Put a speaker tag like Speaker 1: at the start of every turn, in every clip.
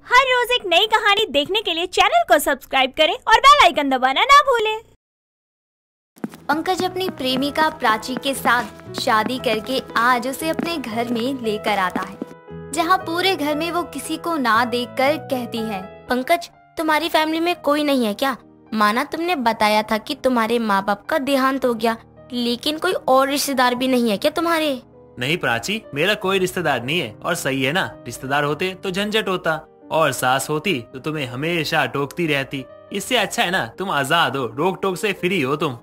Speaker 1: हर रोज एक नई कहानी देखने के लिए चैनल को सब्सक्राइब करें और बेल आइकन दबाना ना भूलें।
Speaker 2: पंकज अपनी प्रेमिका प्राची के साथ शादी करके आज उसे अपने घर में लेकर आता है, जहां पूरे घर में वो किसी को ना देखकर कहती है,
Speaker 3: पंकज तुम्हारी फैमिली में कोई नहीं है क्या? माना तुमने बताया था कि तुम्हारे माँ बाप का देहांत हो गया, लेकिन कोई और रिश्तेदार भी नहीं है क्या तुम्हारे?
Speaker 4: नहीं प्राची, मेरा कोई रिश्तेदार नहीं है। और सही है ना, रिश्तेदार होते तो झंझट होता, और सास होती तो तुम्हें हमेशा टोकती रहती। इससे अच्छा है ना तुम आजाद हो, रोक टोक से फ्री हो तुम।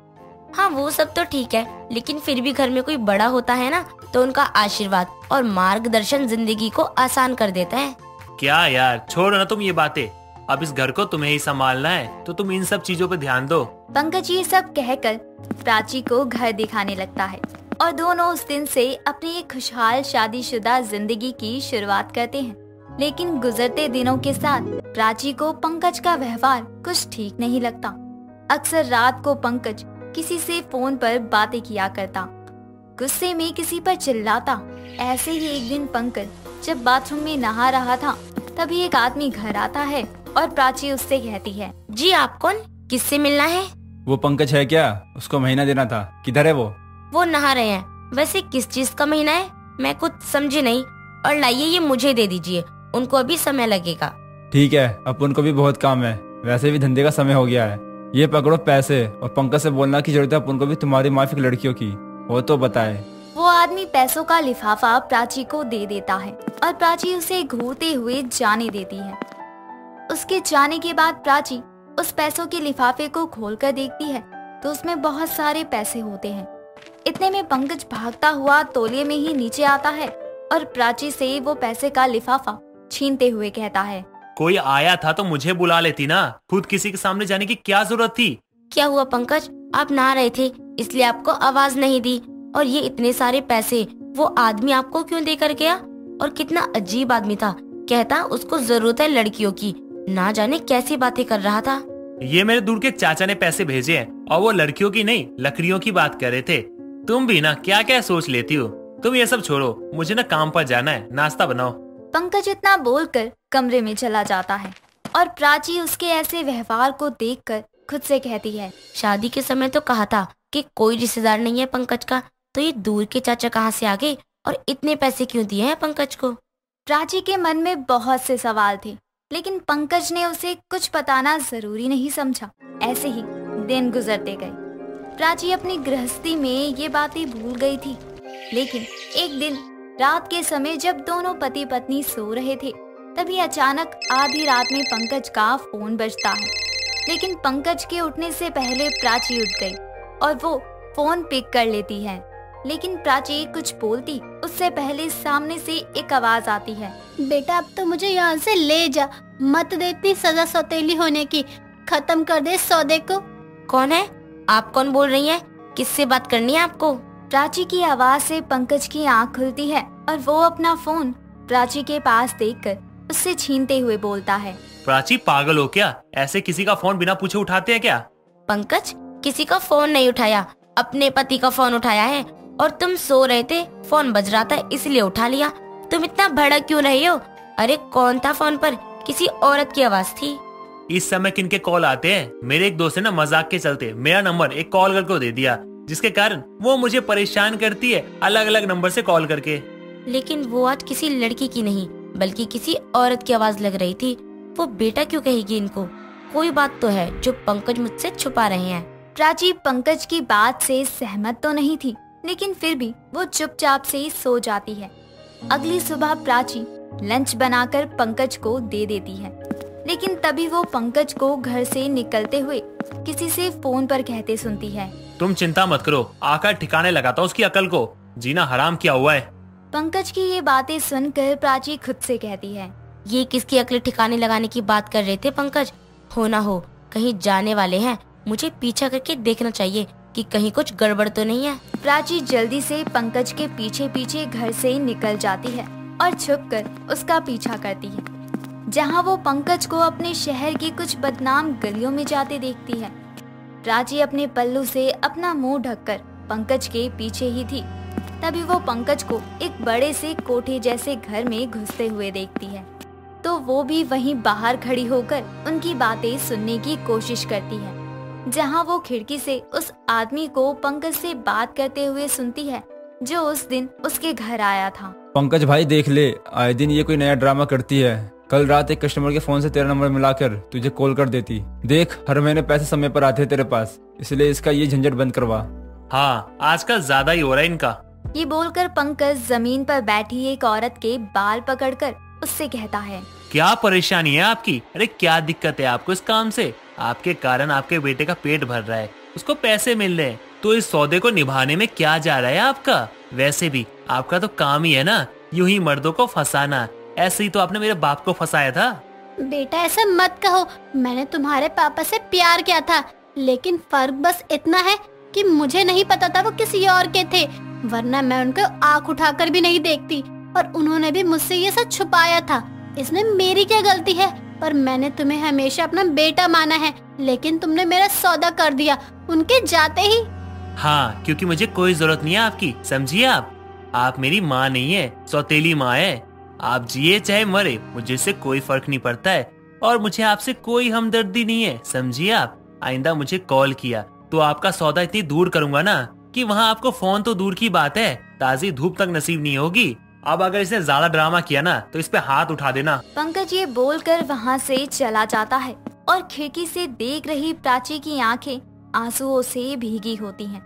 Speaker 3: हाँ वो सब तो ठीक है, लेकिन फिर भी घर में कोई बड़ा होता है ना, तो उनका आशीर्वाद और मार्गदर्शन जिंदगी को आसान कर देता है।
Speaker 4: क्या यार, छोड़ो ना तुम ये बातें। अब इस घर को तुम्हें ही संभालना है, तो तुम इन सब चीजों पे ध्यान दो।
Speaker 2: पंकज ये सब कहकर प्राची को घर दिखाने लगता है और दोनों उस दिन से अपनी एक खुशहाल शादीशुदा जिंदगी की शुरुआत करते हैं। लेकिन गुजरते दिनों के साथ प्राची को पंकज का व्यवहार कुछ ठीक नहीं लगता। अक्सर रात को पंकज किसी से फोन पर बातें किया करता, गुस्से में किसी पर चिल्लाता। ऐसे ही एक दिन पंकज जब बाथरूम में नहा रहा था, तभी एक आदमी घर आता है और प्राची उससे कहती है,
Speaker 3: जी आप कौन, किससे मिलना है?
Speaker 5: वो पंकज है क्या? उसको महीना देना था, किधर है वो
Speaker 3: नहा रहे हैं। वैसे किस चीज का महीना है, मैं कुछ समझी नहीं। और लाइए ये मुझे दे दीजिए, उनको अभी समय लगेगा।
Speaker 5: ठीक है, अपन को भी बहुत काम है, वैसे भी धंधे का समय हो गया है। ये पकड़ो पैसे, और पंकज से बोलना की जरूरत है अपन को भी तुम्हारी माफिक लड़कियों की, वो तो बताए।
Speaker 2: वो आदमी पैसों का लिफाफा प्राची को दे देता है और प्राची उसे घूरते हुए जाने देती है। उसके जाने के बाद प्राची उस पैसों के लिफाफे को खोलकर देखती है तो उसमें बहुत सारे पैसे होते हैं। इतने में पंकज भागता हुआ तौलिए में ही नीचे आता है और प्राची से वो पैसे का लिफाफा छीनते हुए कहता है,
Speaker 4: कोई आया था तो मुझे बुला लेती ना, खुद किसी के सामने जाने की क्या जरूरत थी?
Speaker 3: क्या हुआ पंकज, आप नहा रहे थे इसलिए आपको आवाज नहीं दी? और ये इतने सारे पैसे वो आदमी आपको क्यों देकर गया? और कितना अजीब आदमी था, कहता उसको जरूरत है लड़कियों की, ना जाने कैसी बातें कर रहा था।
Speaker 4: ये मेरे दूर के चाचा ने पैसे भेजे हैं, और वो लड़कियों की नहीं लकड़ियों की बात कर रहे थे। तुम भी ना क्या क्या सोच लेती हो। तुम ये सब छोड़ो, मुझे ना काम पर जाना है, नाश्ता बनाओ।
Speaker 2: पंकज इतना बोलकर कमरे में चला जाता है और प्राची उसके ऐसे व्यवहार को देखकर खुद से कहती है,
Speaker 3: शादी के समय तो कहा था कि कोई रिश्तेदार नहीं है पंकज का, तो ये दूर के चाचा कहाँ से आ गए और इतने पैसे क्यों दिए हैं पंकज को?
Speaker 2: प्राची के मन में बहुत से सवाल थे, लेकिन पंकज ने उसे कुछ बताना जरूरी नहीं समझा। ऐसे ही दिन गुजरते गए। प्राची अपनी गृहस्थी में ये बातें भूल गई थी। लेकिन एक दिन रात के समय जब दोनों पति पत्नी सो रहे थे, तभी अचानक आधी रात में पंकज का फोन बजता है। लेकिन पंकज के उठने से पहले प्राची उठ गई और वो फोन पिक कर लेती है। लेकिन प्राची कुछ बोलती उससे पहले सामने से एक आवाज आती है,
Speaker 6: बेटा अब तो मुझे यहाँ से ले जा, मत दे इतनी सजा सौतेली होने की, खत्म कर दे सौदे को।
Speaker 3: कौन है आप? कौन बोल रही हैं? किससे बात करनी है आपको?
Speaker 2: प्राची की आवाज से पंकज की आंख खुलती है और वो अपना फोन प्राची के पास देखकर उससे छीनते हुए बोलता है,
Speaker 4: प्राची पागल हो क्या? ऐसे किसी का फोन बिना पूछे उठाते हैं क्या?
Speaker 3: पंकज किसी का फोन नहीं उठाया, अपने पति का फोन उठाया है। और तुम सो रहे थे, फोन बज रहा था इसलिए उठा लिया। तुम इतना भड़क क्यों रही हो? अरे कौन था फोन पर? किसी औरत की आवाज थी।
Speaker 4: इस समय किनके कॉल आते हैं? मेरे एक दोस्त ने ना मजाक के चलते मेरा नंबर एक कॉल गर्ल को दे दिया, जिसके कारण वो मुझे परेशान करती है अलग अलग नंबर से कॉल करके।
Speaker 3: लेकिन वो आज किसी लड़की की नहीं बल्कि किसी औरत की आवाज लग रही थी। वो बेटा क्यों कहेगी इनको? कोई बात तो है जो पंकज मुझसे छुपा रहे हैं।
Speaker 2: प्राची पंकज की बात से सहमत तो नहीं थी, लेकिन फिर भी वो चुपचाप से सो जाती है। अगली सुबह प्राची लंच बनाकर पंकज को दे देती है। लेकिन तभी वो पंकज को घर से निकलते हुए किसी से फोन पर कहते सुनती है,
Speaker 4: तुम चिंता मत करो, आकर ठिकाने लगाता हूँ उसकी अकल को, जीना हराम किया हुआ है।
Speaker 2: पंकज की ये बातें सुनकर प्राची खुद से कहती है,
Speaker 3: ये किसकी अकल ठिकाने लगाने की बात कर रहे थे पंकज? हो ना हो कहीं जाने वाले हैं, मुझे पीछा करके देखना चाहिए कि कहीं कुछ गड़बड़ तो नहीं है।
Speaker 2: प्राची जल्दी से पंकज के पीछे पीछे घर से निकल जाती है और छुपकर उसका पीछा करती है, जहां वो पंकज को अपने शहर की कुछ बदनाम गलियों में जाते देखती है। प्राची अपने पल्लू से अपना मुंह ढककर पंकज के पीछे ही थी। तभी वो पंकज को एक बड़े से कोठे जैसे घर में घुसते हुए देखती है। तो वो भी वहीं बाहर खड़ी होकर उनकी बातें सुनने की कोशिश करती है, जहां वो खिड़की से उस आदमी को पंकज से बात करते हुए सुनती है जो उस दिन उसके घर आया था।
Speaker 5: पंकज भाई देख ले, आए दिन ये कोई नया ड्रामा करती है। कल रात एक कस्टमर के फोन से तेरा नंबर मिलाकर तुझे कॉल कर देती। देख, हर महीने पैसे समय पर आते हैं तेरे पास, इसलिए इसका ये झंझट बंद करवा।
Speaker 4: हाँ, आजकल ज्यादा ही हो रहा है इनका।
Speaker 2: ये बोलकर पंकज जमीन पर बैठी एक औरत के बाल पकड़कर उससे कहता है,
Speaker 4: क्या परेशानी है आपकी? अरे क्या दिक्कत है आपको इस काम से? आपके कारण आपके बेटे का पेट भर रहा है, उसको पैसे मिल रहे हैं, तो इस सौदे को निभाने में क्या जा रहा है आपका? वैसे भी आपका तो काम ही है ना यूं ही मर्दों को फंसाना। ऐसे ही तो आपने मेरे बाप को फंसाया था।
Speaker 6: बेटा ऐसा मत कहो, मैंने तुम्हारे पापा से प्यार किया था, लेकिन फर्क बस इतना है कि मुझे नहीं पता था वो किसी और के थे, वरना मैं उनको आंख उठाकर भी नहीं देखती, और उन्होंने भी मुझसे ये सब छुपाया था। इसमें मेरी क्या गलती है? पर मैंने तुम्हें हमेशा अपना बेटा माना है, लेकिन तुमने मेरा सौदा कर दिया उनके जाते ही।
Speaker 4: हाँ, क्योंकि मुझे कोई जरूरत नहीं है आपकी, समझिए आप मेरी माँ नहीं है, सौतेली माँ है। आप जिए चाहे मरे, मुझे से कोई फर्क नहीं पड़ता है, और मुझे आपसे कोई हमदर्दी नहीं है, समझिए आप। आइंदा मुझे कॉल किया तो आपका सौदा इतनी दूर करूंगा ना कि वहाँ आपको फोन तो दूर की बात है, ताजी धूप तक नसीब नहीं होगी। अब अगर इसने ज्यादा ड्रामा किया ना तो इस पे हाथ उठा देना।
Speaker 2: पंकज ये बोलकर वहाँ से चला जाता है और खिड़की से देख रही प्राची की आंखें आंसुओं से भीगी होती हैं।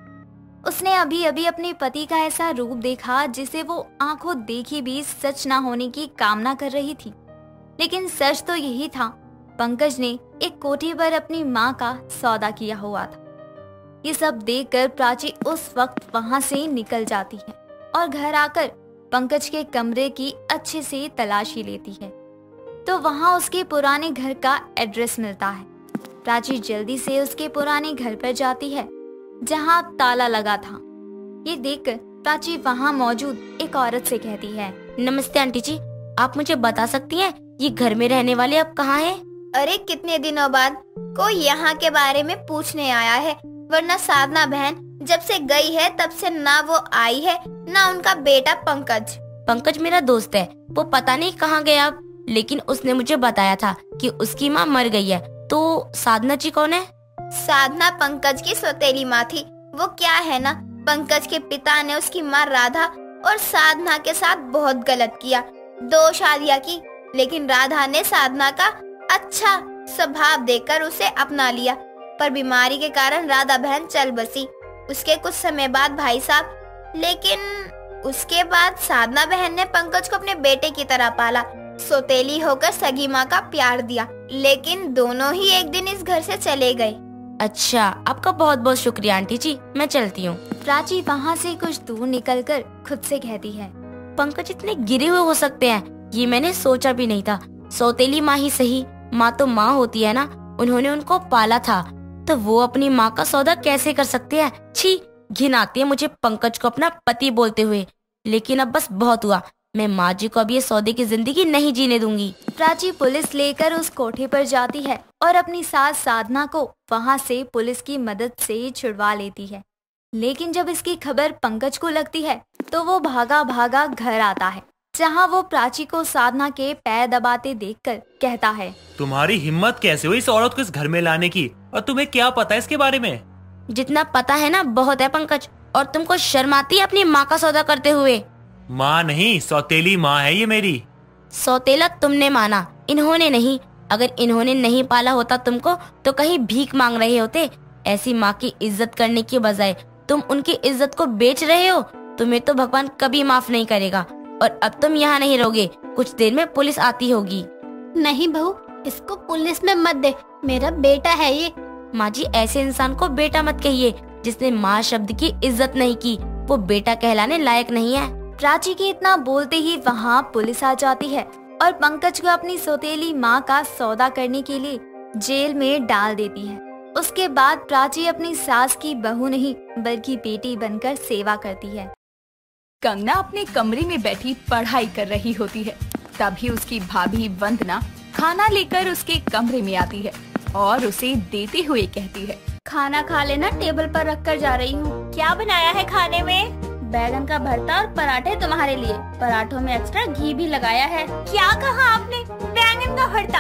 Speaker 2: उसने अभी अभी अपने पति का ऐसा रूप देखा जिसे वो आंखों देखी भी सच ना होने की कामना कर रही थी, लेकिन सच तो यही था, पंकज ने एक कोठी पर अपनी माँ का सौदा किया हुआ था। ये सब देखकर प्राची उस वक्त वहाँ से निकल जाती है और घर आकर पंकज के कमरे की अच्छे से तलाशी लेती है, तो वहाँ उसके पुराने घर का एड्रेस मिलता है। प्राची जल्दी से उसके पुराने घर पर जाती है जहाँ ताला लगा था। ये देखकर प्राची वहाँ मौजूद एक औरत से कहती है,
Speaker 3: नमस्ते आंटी जी, आप मुझे बता सकती हैं ये घर में रहने वाले अब कहाँ हैं?
Speaker 7: अरे कितने दिनों बाद कोई यहाँ के बारे में पूछने आया है, वरना साधना बहन जब से गई है तब से ना वो आई है ना उनका बेटा पंकज।
Speaker 3: पंकज मेरा दोस्त है, वो पता नहीं कहाँ गया अब, लेकिन उसने मुझे बताया था कि उसकी माँ मर गई है। तो साधना जी कौन है?
Speaker 7: साधना पंकज की सौतेली माँ थी। वो क्या है ना, पंकज के पिता ने उसकी माँ राधा और साधना के साथ बहुत गलत किया, 2 शादियाँ की, लेकिन राधा ने साधना का अच्छा स्वभाव देखकर उसे अपना लिया, पर बीमारी के कारण राधा बहन चल बसी। उसके कुछ समय बाद भाई साहब, लेकिन उसके बाद साधना बहन ने पंकज को अपने बेटे की तरह पाला, सौतेली होकर सगी माँ का प्यार दिया, लेकिन दोनों ही एक दिन इस घर से चले गए।
Speaker 3: अच्छा, आपका बहुत बहुत शुक्रिया आंटी जी, मैं चलती हूँ।
Speaker 2: प्राची वहाँ से कुछ दूर निकलकर खुद से कहती है,
Speaker 3: पंकज इतने गिरे हुए हो सकते हैं, ये मैंने सोचा भी नहीं था। सौतेली माँ ही सही, माँ तो माँ होती है ना, उन्होंने उनको पाला था, तो वो अपनी माँ का सौदा कैसे कर सकते हैं? छी, घिन आती है मुझे पंकज को अपना पति बोलते हुए। लेकिन अब बस बहुत हुआ, मैं माँ जी को अब ये सौदे की जिंदगी नहीं जीने दूंगी।
Speaker 2: प्राची पुलिस लेकर उस कोठे पर जाती है और अपनी सास साधना को वहाँ से पुलिस की मदद से छुड़वा लेती है। लेकिन जब इसकी खबर पंकज को लगती है तो वो भागा भागा घर आता है, जहाँ वो प्राची को साधना के पैर दबाते देखकर कहता है,
Speaker 4: तुम्हारी हिम्मत कैसे हुई इस औरत को इस घर में लाने की, और तुम्हें क्या पता है इसके बारे में?
Speaker 3: जितना पता है ना बहुत है पंकज, और तुमको शर्म आती है अपनी माँ का सौदा करते हुए?
Speaker 4: माँ नहीं, सौतेली माँ है ये मेरी।
Speaker 3: सौतेला तुमने माना, इन्होंने नहीं। अगर इन्होंने नहीं पाला होता तुमको तो कहीं भीख मांग रहे होते। ऐसी माँ की इज्जत करने की बजाय तुम उनकी इज्जत को बेच रहे हो। तुम्हें तो भगवान कभी माफ नहीं करेगा। और अब तुम यहाँ नहीं रहोगे, कुछ देर में पुलिस आती होगी।
Speaker 6: नहीं बहू, इसको पुलिस में मत दे, मेरा बेटा है ये।
Speaker 3: माँ जी, ऐसे इंसान को बेटा मत कहिए जिसने माँ शब्द की इज्जत नहीं की, वो बेटा कहलाने लायक नहीं है।
Speaker 2: प्राची के इतना बोलते ही वहाँ पुलिस आ जाती है और पंकज को अपनी सौतेली माँ का सौदा करने के लिए जेल में डाल देती है। उसके बाद प्राची अपनी सास की बहू नहीं बल्कि बेटी बनकर सेवा करती है।
Speaker 8: कंगना अपने कमरे में बैठी पढ़ाई कर रही होती है, तभी उसकी भाभी वंदना खाना लेकर उसके कमरे में आती है और उसे देते हुए कहती है,
Speaker 6: खाना खा लेना, टेबल पर रख कर जा रही हूँ।
Speaker 1: क्या बनाया है खाने में?
Speaker 6: बैगन का भरता और पराठे तुम्हारे लिए, पराठों में एक्स्ट्रा घी भी लगाया है।
Speaker 1: क्या कहा आपने? बैंगन भरता।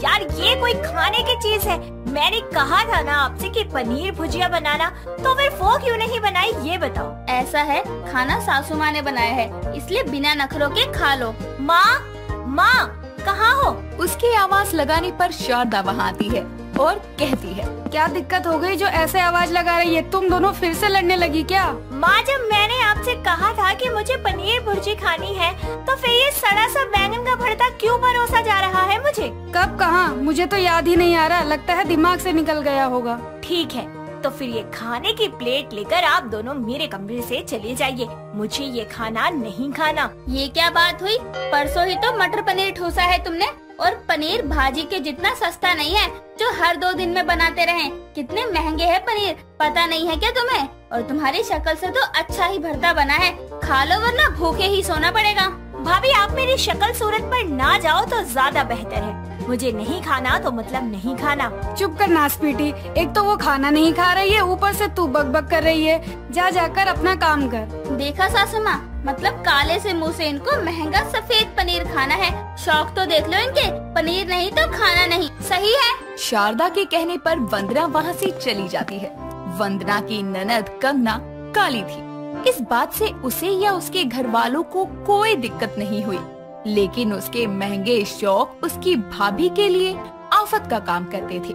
Speaker 1: यार ये कोई खाने की चीज है? मैंने कहा था ना आपसे कि पनीर भुजिया बनाना, तो फिर वो क्यों नहीं बनाई ये बताओ।
Speaker 7: ऐसा है, खाना सासू माँ ने बनाया है, इसलिए बिना नखरों के खा लो।
Speaker 1: माँ कहाँ हो?
Speaker 8: उसकी आवाज लगाने पर शारदा वहाँ आती है और कहती है,
Speaker 9: क्या दिक्कत हो गई जो ऐसे आवाज लगा रही है? तुम दोनों फिर से लड़ने लगी क्या?
Speaker 1: माँ, जब मैंने आपसे कहा था कि मुझे पनीर भुर्जी खानी है, तो फिर ये सड़ा सा बैंगन का भरता क्यों परोसा जा रहा है मुझे?
Speaker 9: कब कहाँ? मुझे तो याद ही नहीं आ रहा, लगता है दिमाग से निकल गया होगा।
Speaker 1: ठीक है, तो फिर ये खाने की प्लेट लेकर आप दोनों मेरे कमरे से चले जाइए। मुझे ये खाना नहीं खाना।
Speaker 7: ये क्या बात हुई? परसों ही तो मटर पनीर ठूसा है तुमने, और पनीर भाजी के जितना सस्ता नहीं है जो हर 2 दिन में बनाते रहे। कितने महंगे है पनीर, पता नहीं है क्या तुम्हें? और तुम्हारी शक्ल से तो अच्छा ही भरता बना है, खा लो वरना भूखे ही सोना पड़ेगा।
Speaker 1: भाभी, आप मेरी शक्ल सूरत पर ना जाओ तो ज्यादा बेहतर है। मुझे नहीं खाना तो मतलब नहीं खाना।
Speaker 9: चुप कर नासपीटी, एक तो वो खाना नहीं खा रही है, ऊपर से तू बकबक कर रही है। जा जाकर अपना काम कर।
Speaker 7: देखा सासू माँ, मतलब काले से मुंह से इनको महंगा सफेद पनीर खाना है। शौक तो देख लो इनके, पनीर नहीं तो खाना नहीं। सही है।
Speaker 8: शारदा के कहने पर वंदना वहाँ से चली जाती है। वंदना की ननद कंगना काली थी। इस बात से उसे या उसके घर वालों को कोई दिक्कत नहीं हुई, लेकिन उसके महंगे शौक उसकी भाभी के लिए आफत का काम करते थे,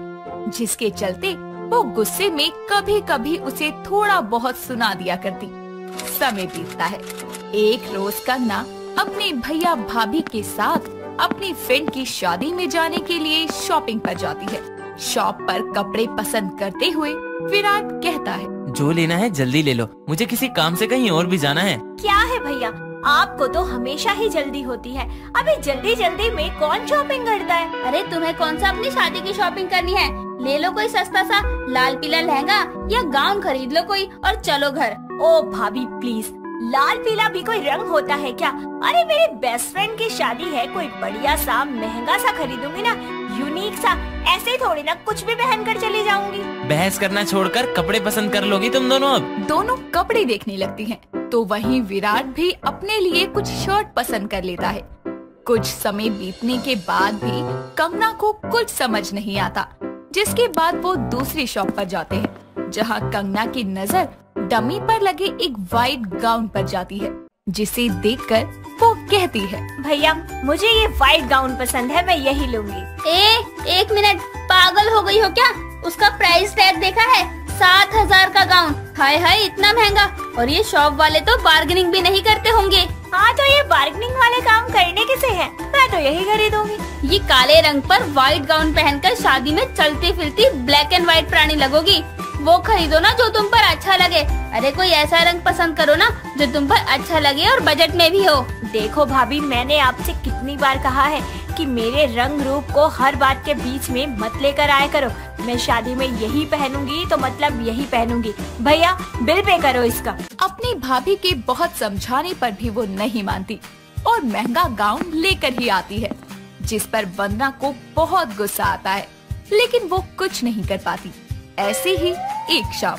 Speaker 8: जिसके चलते वो गुस्से में कभी कभी उसे थोड़ा बहुत सुना दिया करती। समय बीतता है। एक रोज कंगना अपने भैया भाभी के साथ अपनी फ्रेंड की शादी में जाने के लिए शॉपिंग पर जाती है। शॉप पर कपड़े पसंद करते हुए विराट कहता है,
Speaker 10: जो लेना है जल्दी ले लो, मुझे किसी काम से कहीं और भी जाना है।
Speaker 1: क्या है भैया, आपको तो हमेशा ही जल्दी होती है। अभी जल्दी जल्दी में कौन शॉपिंग करता है?
Speaker 7: अरे तुम्हें कौन सा अपनी शादी की शॉपिंग करनी है? ले लो कोई सस्ता सा लाल पीला लहंगा या गाउन खरीद लो कोई और चलो घर।
Speaker 1: ओ भाभी प्लीज, लाल पीला भी कोई रंग होता है क्या? अरे मेरी बेस्ट फ्रेंड की शादी है, कोई बढ़िया सा महंगा सा खरीदूंगी ना, यूनिक सा। ऐसे थोड़ी ना कुछ भी पहन कर चली जाऊंगी।
Speaker 10: बहस करना छोड़कर कपड़े पसंद कर लोगी तुम दोनों अब।
Speaker 8: दोनों कपड़े देखने लगती हैं, तो वहीं विराट भी अपने लिए कुछ शर्ट पसंद कर लेता है। कुछ समय बीतने के बाद भी कंगना को कुछ समझ नहीं आता, जिसके बाद वो दूसरी शॉप पर जाते हैं, जहां कंगना की नजर डमी पर लगे एक वाइट गाउन पर जाती है, जिसे देखकर वो कहती है,
Speaker 1: भैया मुझे ये वाइट गाउन पसंद है, मैं यही लूंगी।
Speaker 7: एक मिनट, पागल हो गई हो क्या? उसका प्राइस टैग देखा है? 7,000 का गाउन। हाय हाय, इतना महंगा। और ये शॉप वाले तो बार्गेनिंग भी नहीं करते होंगे।
Speaker 1: हाँ, तो ये बार्गेनिंग वाले काम करने किसे है? मैं तो यही खरीदूंगी।
Speaker 7: ये काले रंग पर व्हाइट गाउन पहनकर शादी में चलती फिरती ब्लैक एंड व्हाइट प्राणी लगोगी। वो खरीदो ना जो तुम पर अच्छा लगे। अरे कोई ऐसा रंग पसंद करो ना जो तुम पर अच्छा लगे और बजट में भी हो।
Speaker 1: देखो भाभी, मैंने आपसे कितनी बार कहा है कि मेरे रंग रूप को हर बात के बीच में मत लेकर आया करो। मैं शादी में यही पहनूंगी तो मतलब यही पहनूंगी। भैया बिल पे करो इसका।
Speaker 8: अपनी भाभी के बहुत समझाने पर भी वो नहीं मानती और महंगा गाउन लेकर ही आती है, जिस पर वंदना को बहुत गुस्सा आता है, लेकिन वो कुछ नहीं कर पाती। ऐसे ही एक शाम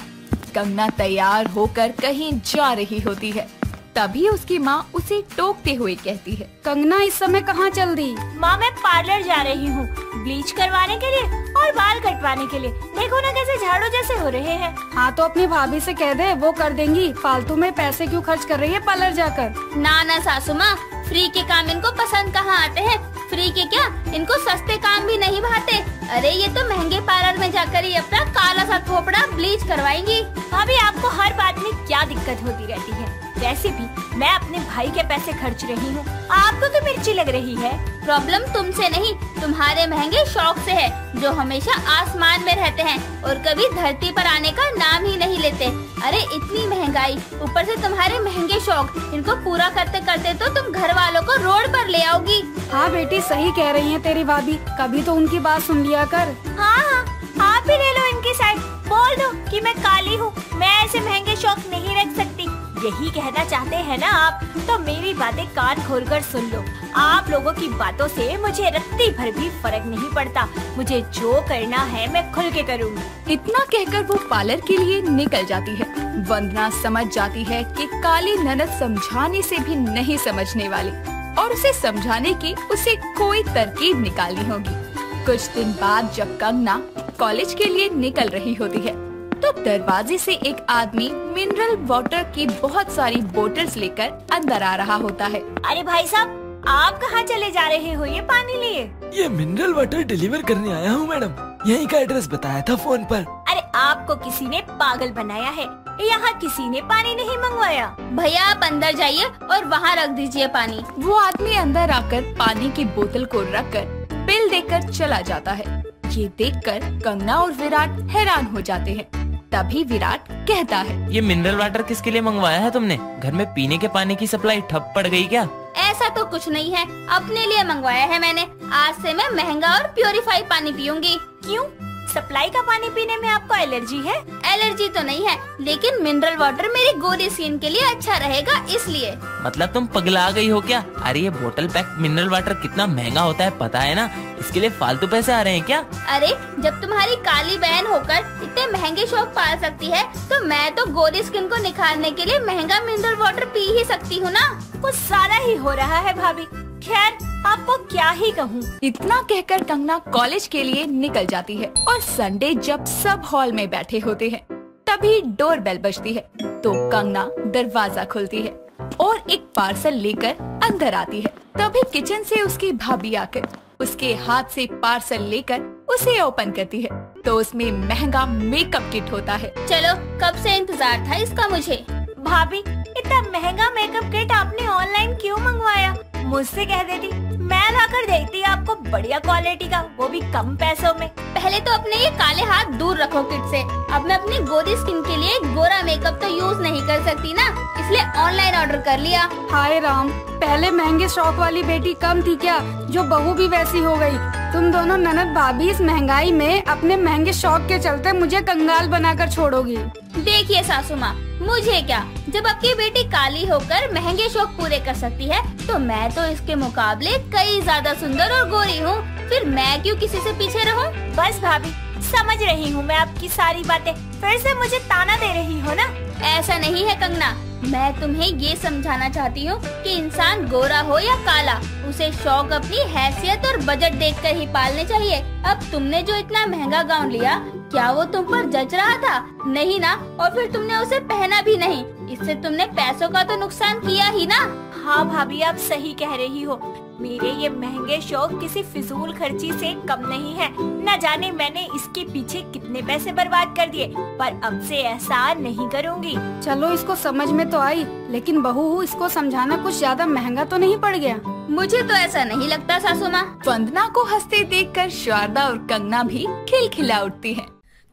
Speaker 8: कंगना तैयार होकर कहीं जा रही होती है, तभी उसकी माँ उसे टोकते हुए कहती है,
Speaker 9: कंगना इस समय कहाँ चल दी?
Speaker 1: माँ, मैं पार्लर जा रही हूँ ब्लीच करवाने के लिए और बाल कटवाने के लिए। देखो ना कैसे झाड़ू जैसे हो रहे हैं।
Speaker 9: हाँ तो अपनी भाभी से कह दे, वो कर देंगी। फालतू में पैसे क्यों खर्च कर रही है पार्लर जाकर?
Speaker 7: ना ना सासू माँ, फ्री के काम इनको पसंद कहाँ आते हैं। फ्री के क्या, इनको सस्ते काम भी नहीं भाते। अरे ये तो महंगे पार्लर में जाकर ही अपना काला सा खोपड़ा ब्लीच करवाएंगी।
Speaker 1: भाभी आपको हर बात में क्या दिक्कत होती रहती है? वैसे भी मैं अपने भाई के पैसे खर्च रही हूँ, आपको तो मिर्ची लग रही है।
Speaker 7: प्रॉब्लम तुमसे नहीं, तुम्हारे महंगे शौक से है, जो हमेशा आसमान में रहते हैं और कभी धरती पर आने का नाम ही नहीं लेते। अरे इतनी महंगाई, ऊपर से तुम्हारे महंगे शौक, इनको पूरा करते करते तो तुम घर वालों को रोड पर ले आओगी।
Speaker 9: हाँ बेटी, सही कह रही है तेरी भाभी, कभी तो उनकी बात सुन लिया कर।
Speaker 1: हाँ हाँ, आप ही ले लो इनकी साइड, बोल दो कि मैं काली हूँ, मैं ऐसे महंगे शौक नहीं रख सकती। यही कहना चाहते हैं ना आप, तो मेरी बातें कान खोलकर सुन लो। आप लोगों की बातों से मुझे रत्ती भर भी फर्क नहीं पड़ता। मुझे जो करना है मैं खुल के करूँगी।
Speaker 8: इतना कहकर वो पार्लर के लिए निकल जाती है। वंदना समझ जाती है कि काली ननद समझाने से भी नहीं समझने वाली, और उसे समझाने की उसे कोई तरकीब निकालनी होगी। कुछ दिन बाद जब कंगना कॉलेज के लिए निकल रही होती है तो दरवाजे से एक आदमी मिनरल वाटर की बहुत सारी बोतल्स लेकर अंदर आ रहा होता है।
Speaker 1: अरे भाई साहब, आप कहाँ चले जा रहे हो ये पानी लिए?
Speaker 11: ये मिनरल वाटर डिलीवर करने आया हूँ मैडम, यहीं का एड्रेस बताया था फोन पर।
Speaker 1: अरे आपको किसी ने पागल बनाया है, यहाँ किसी ने पानी नहीं मंगवाया।
Speaker 7: भैया आप अंदर जाइए और वहाँ रख दीजिए पानी।
Speaker 8: वो आदमी अंदर आकर पानी की बोतल को रखकर बिल देकर चला जाता है। ये देखकर कंगना और विराट हैरान हो जाते हैं। तभी विराट कहता है,
Speaker 10: ये मिनरल वाटर किसके लिए मंगवाया है तुमने? घर में पीने के पानी की सप्लाई ठप पड़ गई क्या?
Speaker 7: ऐसा तो कुछ नहीं है, अपने लिए मंगवाया है मैंने। आज से मैं महंगा और प्योरीफाई पानी पीऊंगी।
Speaker 1: क्यों? सप्लाई का पानी पीने में आपको एलर्जी है?
Speaker 7: एलर्जी तो नहीं है, लेकिन मिनरल वाटर मेरी गोरी स्किन के लिए अच्छा रहेगा इसलिए।
Speaker 10: मतलब तुम पगला गई हो क्या? अरे ये बोतल पैक मिनरल वाटर कितना महंगा होता है पता है ना? इसके लिए फालतू पैसे आ रहे हैं क्या?
Speaker 7: अरे जब तुम्हारी काली बहन होकर इतने महंगे शौक पाल सकती है तो मैं तो गोरी स्किन को निखारने के लिए महंगा मिनरल वाटर पी ही सकती हूँ ना।
Speaker 1: कुछ सारा ही हो रहा है भाभी। खैर आपको क्या ही कहूँ।
Speaker 8: इतना कहकर कंगना कॉलेज के लिए निकल जाती है और संडे जब सब हॉल में बैठे होते हैं तभी डोर बेल बजती है तो कंगना दरवाजा खोलती है और एक पार्सल लेकर अंदर आती है। तभी किचन से उसकी भाभी आकर उसके हाथ से पार्सल लेकर उसे ओपन करती है तो उसमें महंगा मेकअप किट होता है।
Speaker 7: चलो कब से इंतजार था इसका मुझे।
Speaker 1: भाभी इतना महंगा मेकअप किट आपने ऑनलाइन क्यों मंगवाया? मुझसे कह देती, मैं लाकर देती आपको बढ़िया क्वालिटी का, वो भी कम पैसों में।
Speaker 7: पहले तो अपने ये काले हाथ दूर रखो किट से। अब मैं अपनी गोरी स्किन के लिए गोरा मेकअप तो यूज नहीं कर सकती ना, इसलिए ऑनलाइन ऑर्डर कर लिया।
Speaker 9: हाय राम, पहले महंगे शौक वाली बेटी कम थी क्या, जो बहू भी वैसी हो गई। तुम दोनों ननद भाभी इस महंगाई में अपने महंगे शौक के चलते मुझे कंगाल बनाकर छोड़ोगी।
Speaker 7: देखिए सासू माँ, मुझे क्या, जब आपकी बेटी काली होकर महंगे शौक पूरे कर सकती है तो मैं तो इसके मुकाबले कई ज्यादा सुंदर और गोरी हूँ। फिर मैं क्यों किसी से पीछे रहूँ?
Speaker 1: बस भाभी समझ रही हूँ मैं आपकी सारी बातें, फिर से मुझे ताना दे रही हो ना।
Speaker 7: ऐसा नहीं है कंगना, मैं तुम्हें ये समझाना चाहती हूँ कि इंसान गोरा हो या काला, उसे शौक अपनी हैसियत और बजट देखकर ही पालने चाहिए। अब तुमने जो इतना महंगा गाउन लिया, क्या वो तुम पर जच रहा था? नहीं ना, और फिर तुमने उसे पहना भी नहीं, इससे तुमने पैसों का तो नुकसान किया ही ना।
Speaker 1: हाँ भाभी आप सही कह रही हो, मेरे ये महंगे शौक किसी फिजूल खर्ची से कम नहीं है। न जाने मैंने इसके पीछे कितने पैसे बर्बाद कर दिए, पर अब से ऐसा नहीं करूँगी।
Speaker 9: चलो इसको समझ में तो आई, लेकिन बहू इसको समझाना कुछ ज्यादा महंगा तो नहीं पड़ गया?
Speaker 7: मुझे तो ऐसा नहीं लगता सासू माँ।
Speaker 8: वंदना को हंसते देखकर शारदा और कंगना भी खिलखिला उठती हैं।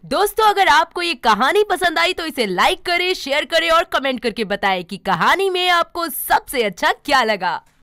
Speaker 12: दोस्तों अगर आपको ये कहानी पसंद आई तो इसे लाइक करें, शेयर करें और कमेंट करके बताएं कि कहानी में आपको सबसे अच्छा क्या लगा।